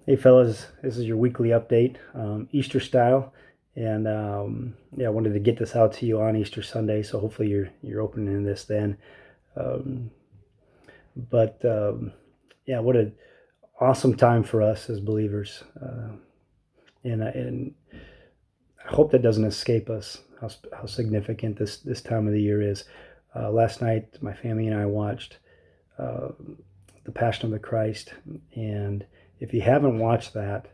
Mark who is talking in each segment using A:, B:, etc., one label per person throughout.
A: Hey fellas, this is your weekly update, Easter style, and yeah, I wanted to get this out to you on Easter Sunday, so hopefully you're opening this then. Um, but yeah, what an awesome time for us as believers, and I hope that doesn't escape us how significant this time of the year is. Last night, my family and I watched uh, the Passion of the Christ. And if you haven't watched that,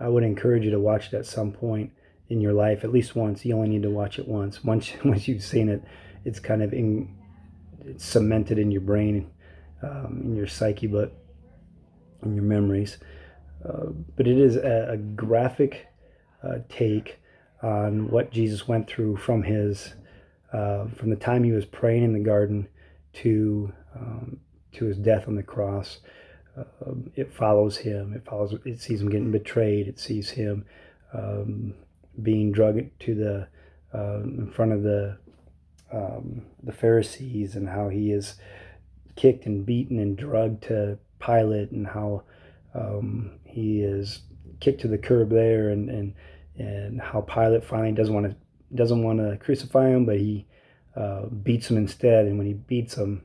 A: I would encourage you to watch it at some point in your life, at least once. You only need to watch it once. Once you've seen it, it's kind of it's cemented in your brain, in your psyche, but in your memories. But it is a graphic take on what Jesus went through from the time he was praying in the garden to to his death on the cross. It follows him. It sees him getting betrayed. It sees him being drugged to the in front of the Pharisees, and how he is kicked and beaten and drugged to Pilate, and how he is kicked to the curb there, and how Pilate finally doesn't want to crucify him, but he beats him instead. And when he beats him,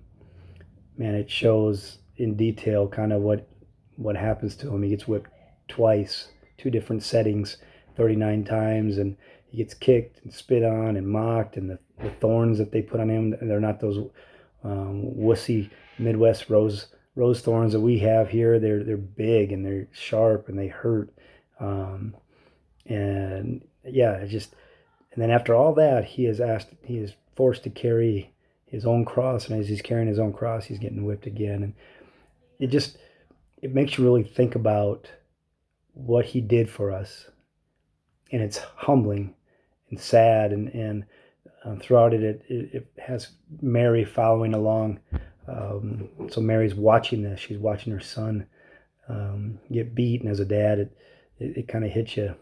A: man, it shows in detail kind of what happens to him. He gets whipped twice, two different settings, 39 times, and he gets kicked and spit on and mocked, and the thorns that they put on him, they're not those wussy Midwest rose thorns that we have here. They're big and they're sharp and they hurt. Um, and yeah, it just and then after all that, he is forced to carry his own cross, and as he's carrying his own cross, he's getting whipped again. And it just it makes you really think about what he did for us, and it's humbling and sad, and throughout it has Mary following along. So Mary's watching this; she's watching her son get beaten. As a dad, it kind of hits you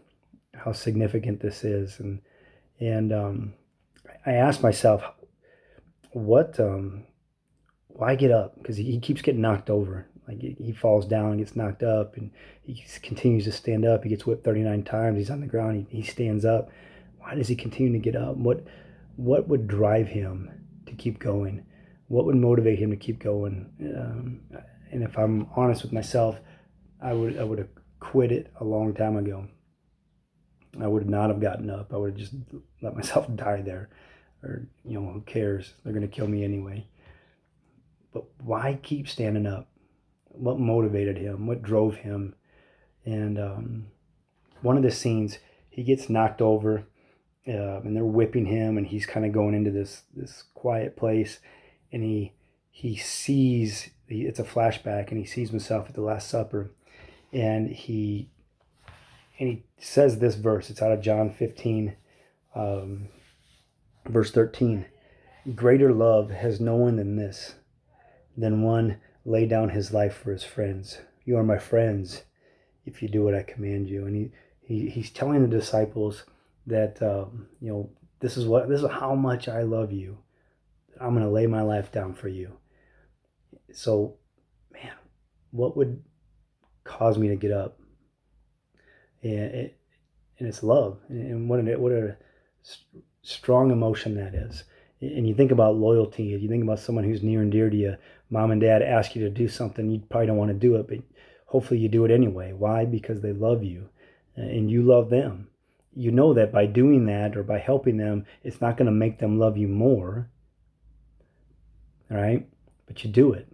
A: how significant this is, and I asked myself, what why get up? Because he keeps getting knocked over. Like he falls down, gets knocked up, and he continues to stand up. He gets whipped 39 times. He's on the ground. He stands up. Why does he continue to get up? What would drive him to keep going? What would motivate him to keep going? And if I'm honest with myself, I would have quit it a long time ago. I would not have gotten up. I would have just let myself die there. Or, who cares? They're going to kill me anyway. But why keep standing up? What motivated him? What drove him? And one of the scenes, he gets knocked over, and they're whipping him, and he's kind of going into this quiet place, and he sees it's a flashback, and he sees himself at the Last Supper, and he says this verse. It's out of John 15, verse 13. Greater love has no one than this, than one lay down his life for his friends. You are my friends if you do what I command you. And he's telling the disciples that this is how much I love you. I'm going to lay my life down for you. So, man, what would cause me to get up? And it's love, and what a strong emotion that is. And you think about loyalty, you think about someone who's near and dear to you. Mom and dad ask you to do something, you probably don't want to do it, but hopefully you do it anyway. Why? Because they love you and you love them. You know that by doing that or by helping them, it's not going to make them love you more, all right? But you do it.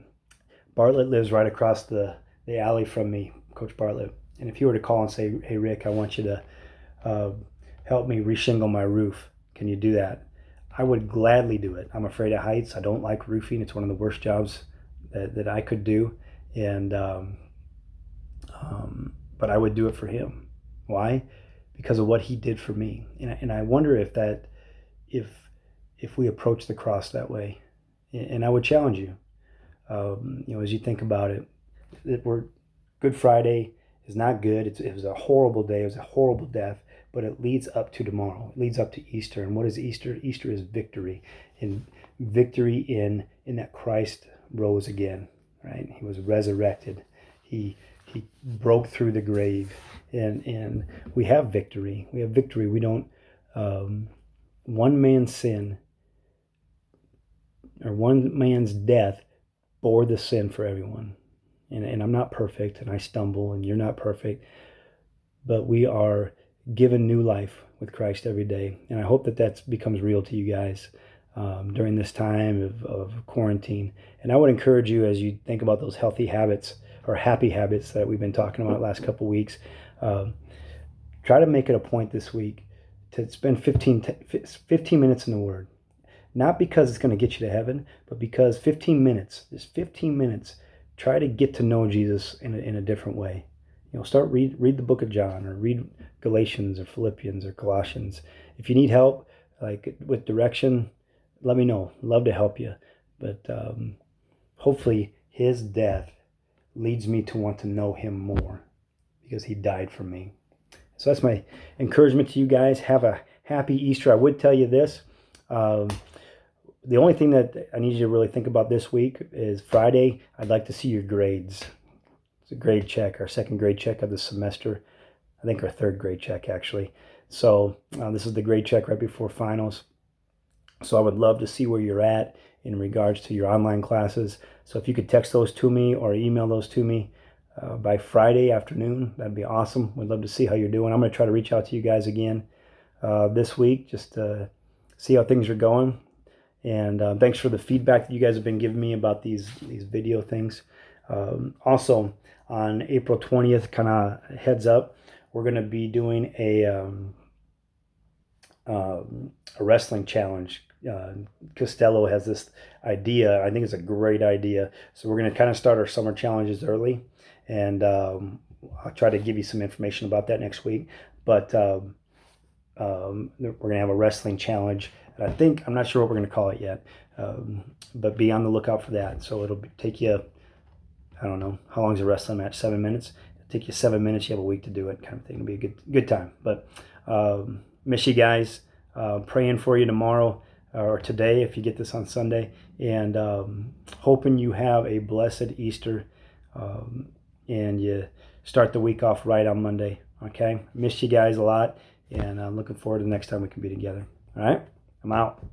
A: Bartlett lives right across the alley from me, Coach Bartlett. And if you were to call and say, hey, Rick, I want you to help me reshingle my roof, can you do that? I would gladly do it. I'm afraid of heights. I don't like roofing. It's one of the worst jobs that I could do. And but I would do it for him. Why? Because of what he did for me. And I wonder if we approach the cross that way. And I would challenge you, as you think about it, that Good Friday is not good. It was a horrible day. It was a horrible death, but it leads up to tomorrow. It leads up to Easter. And what is Easter? Easter is victory, and victory in that Christ rose again. Right? He was resurrected. He He broke through the grave, and we have victory. We have victory. We don't. One man's sin or one man's death bore the sin for everyone. And I'm not perfect, and I stumble, and you're not perfect, but we are given new life with Christ every day. And I hope that becomes real to you guys during this time of quarantine. And I would encourage you, as you think about those healthy habits or happy habits that we've been talking about the last couple of weeks, try to make it a point this week to spend 15 minutes in the Word. Not because it's going to get you to heaven, but because 15 minutes, just 15 minutes, try to get to know Jesus in a different way. Start read the book of John, or read Galatians or Philippians or Colossians. If you need help, like with direction, let me know. Love to help you. But hopefully his death leads me to want to know him more, because he died for me. So that's my encouragement to you guys. Have a happy Easter. I would tell you this. The only thing that I need you to really think about this week is Friday, I'd like to see your grades. It's a grade check, our second grade check of the semester. I think our third grade check, actually. So this is the grade check right before finals. So I would love to see where you're at in regards to your online classes. So if you could text those to me or email those to me by Friday afternoon, that'd be awesome. We'd love to see how you're doing. I'm going to try to reach out to you guys again this week, just to see how things are going. And thanks for the feedback that you guys have been giving me about these video things. Also, on April 20th, kind of heads up, we're going to be doing a wrestling challenge. Costello has this idea. I think it's a great idea. So we're going to kind of start our summer challenges early, and I'll try to give you some information about that next week. But we're going to have a wrestling challenge. And I'm not sure what we're going to call it yet, but be on the lookout for that. So it'll take you, I don't know, how long is a wrestling match? 7 minutes? It'll take you 7 minutes. You have a week to do it, kind of thing. It'll be a good time. But miss you guys. Praying for you tomorrow or today if you get this on Sunday. And hoping you have a blessed Easter and you start the week off right on Monday. Okay? Miss you guys a lot. And I'm looking forward to the next time we can be together. All right? I'm out.